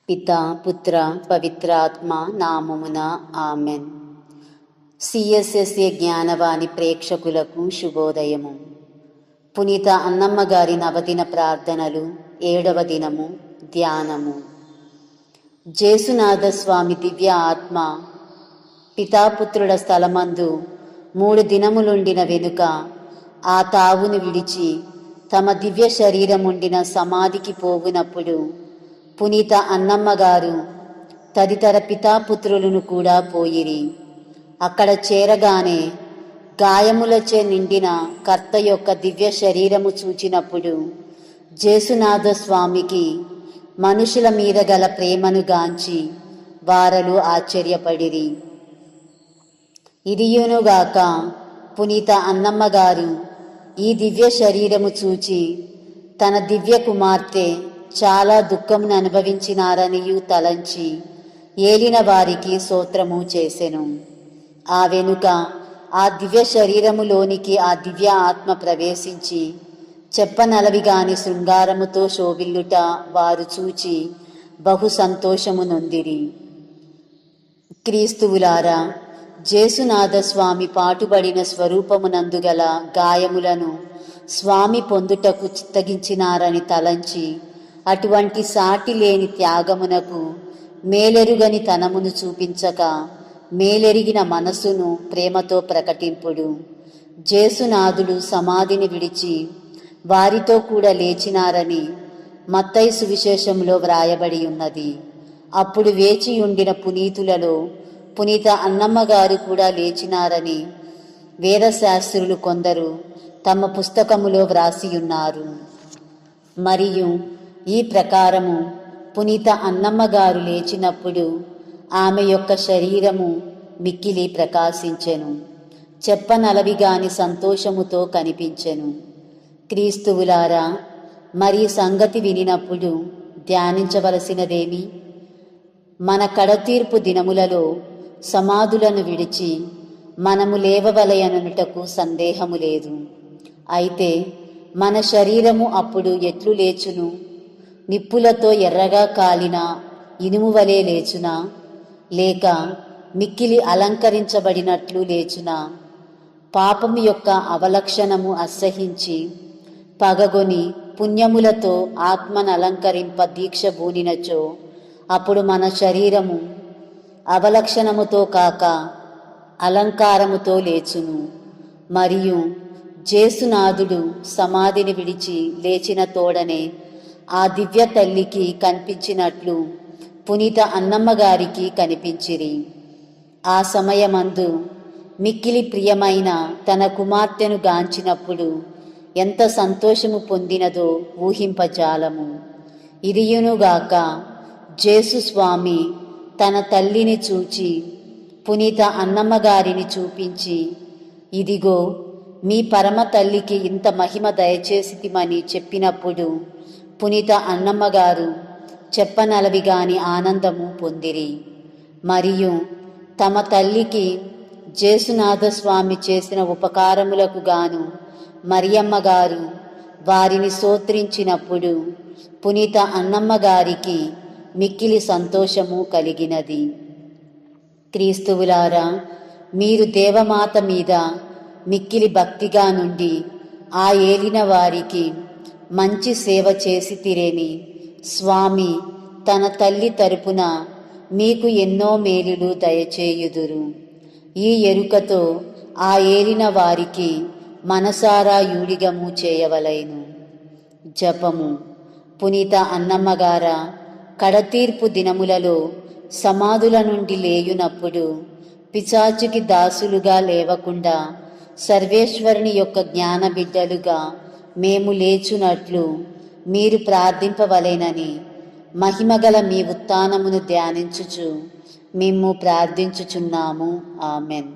పితా పుత్ర పవిత్రాత్మ నామమున ఆమెన్. సిఎస్ఎస్ఏ జ్ఞానవాణి ప్రేక్షకులకు శుభోదయము. పునీత అన్నమ్మ గారి నవదిన ప్రార్థనలు 7వ దినము ధ్యానము. జేసునాథ స్వామి దివ్య ఆత్మ పితాపుత్రుల స్థలమందు 3 దినములుండిన వెనుక ఆ తావును విడిచి తమ దివ్య శరీరముండిన సమాధికి పోవునప్పుడు పునీత అన్నమ్మ గారు తదితర పితాపుత్రులను కూడా పోయిరి. అక్కడ చేరగానే గాయములచే నిండిన కర్త యొక్క దివ్య శరీరము చూచినప్పుడు జేసునాథ స్వామికి మనుషుల మీద గల ప్రేమను గాంచి వారలు ఆశ్చర్యపడిరి. ఇదియునుగాక పునీత అన్నమ్మ గారు ఈ దివ్య శరీరము చూచి తన దివ్య కుమార్తె చాలా దుఃఖమును అనుభవించినారనియు తలంచి ఏలిన వారికి స్తోత్రము చేసెను. ఆ వెనుక ఆ దివ్య శరీరములోనికి ఆ దివ్య ఆత్మ ప్రవేశించి చెప్పనలవిగాని శృంగారముతో శోభిల్లుట వారు చూచి బహు సంతోషము నొందిరి. క్రీస్తువులారా, జేసునాథ స్వామి పాటుబడిన స్వరూపమునందుగల గాయములను స్వామి పొందుటకు చిత్తగించినారని తలంచి అటువంటి సాటి లేని త్యాగమునకు మేలెరుగని తనమును చూపించక మేలెరిగిన మనసును ప్రేమతో ప్రకటింపుడు. జేసునాథుడు సమాధిని విడిచి వారితో కూడా లేచినారని మత్తయి సువిశేషంలో వ్రాయబడి ఉన్నది. అప్పుడు వేచియుండిన పునీతులలో పునీత అన్నమ్మ గారు కూడా లేచినారని వేదశాస్త్రులు కొందరు తమ పుస్తకములో వ్రాసియున్నారు. మరియు ఈ ప్రకారము పునీత అన్నమ్మ గారు లేచినప్పుడు ఆమె యొక్క శరీరము మిక్కిలి ప్రకాశించెను, చెప్పనలవిగాని సంతోషముతో కనిపించెను. క్రీస్తువులారా, మరి సంగతి వినినప్పుడు ధ్యానించవలసినదేమి? మన కడతీర్పు దినములలో సమాధులను విడిచి మనము లేవవలయనుటకు సందేహము లేదు. అయితే మన శరీరము అప్పుడు ఎట్లు లేచును? నిప్పులతో ఎర్రగా కాలిన ఇనుము వలె లేచునా? లేక మిక్కిలి అలంకరించబడినట్లు లేచునా? పాపము యొక్క అవలక్షణము అసహించి పగగొని పుణ్యములతో ఆత్మను అలంకరింప దీక్ష బూనినచో అప్పుడు మన శరీరము అవలక్షణముతో కాక అలంకారముతో లేచును. మరియు జేసునాథుడు సమాధిని విడిచి లేచిన తోడనే ఆ దివ్య తల్లికి కనిపించినట్లు పునీత అన్నమ్మ గారికి కనిపించిరి. ఆ సమయమందు మిక్కిలి ప్రియమైన తన కుమార్తెను గాంచినప్పుడు ఎంత సంతోషము పొందినదో ఊహింపజాలము. ఇదియునుగాక జేసు స్వామి తన తల్లిని చూచి పునీత అన్నమ్మ గారిని చూపించి, ఇదిగో మీ పరమ తల్లికి ఇంత మహిమ దయచేసితిమని చెప్పినప్పుడు పునీత అన్నమ్మ గారు చెప్పనలవిగాని ఆనందము పొందిరి. మరియు తమ తల్లికి జేసునాథ స్వామి చేసిన ఉపకారములకు గాను మరియమ్మ గారు వారిని స్తోత్రించినప్పుడు పునీత అన్నమ్మ గారికి మిక్కిలి సంతోషము కలిగినది. క్రీస్తువులారా, మీరు దేవమాత మీద మిక్కిలి భక్తిగా నుండి ఆ ఏలిన వారికి మంచి సేవ చేసితిరేని స్వామి తన తల్లి తరపున మీకు ఎన్నో మేలులు దయచేయుదురు. ఈ ఎరుకతో ఆ ఏలిన వారికి మనసారా యూడిగము చేయవలెను. జపము. పునీత అన్నమ్మగారా, కడతీర్పు దినములలో సమాధుల నుండి లేయునప్పుడు పిశాచుకి దాసులుగా లేవకుండా సర్వేశ్వరుని యొక్క జ్ఞాన బిడ్డలుగా మేము లేచునట్లు మీరు ప్రార్థింపవలెనని మహిమగల మీ ఉత్థానమును ధ్యానించుచు మేము ప్రార్థించుచున్నాము. ఆమెన్.